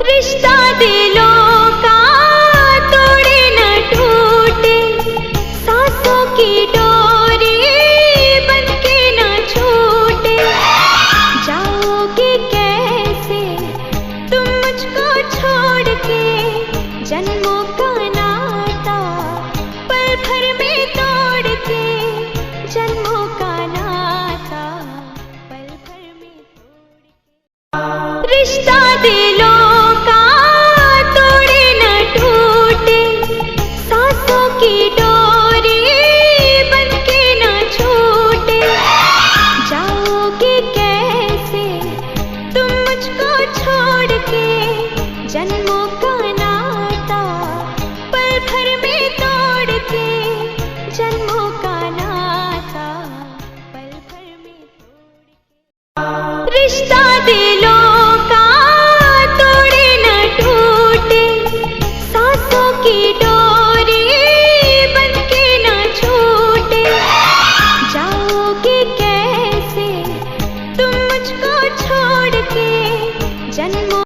रिश्ता दिलों का तोड़े न टूटे, सांसों की डोरी बनके न छूटे। जाओगे कैसे तुम मुझको छोड़ के, जन्मों का नाता पल भर में तोड़ के, जन्मों का नाता पल भर में तोड़ के। रिश्ता दिलों का तोड़े न टूटे, सांसों की डोरी बनके न छूटे। जाओगे कैसे तुम मुझको छोड़ के, जन्मों का नाता पल भर में तोड़ के, जन्मों का नाता पल भर में तोड़ के। रिश्ता दिलों का तोड़े न टूटे, सांसों की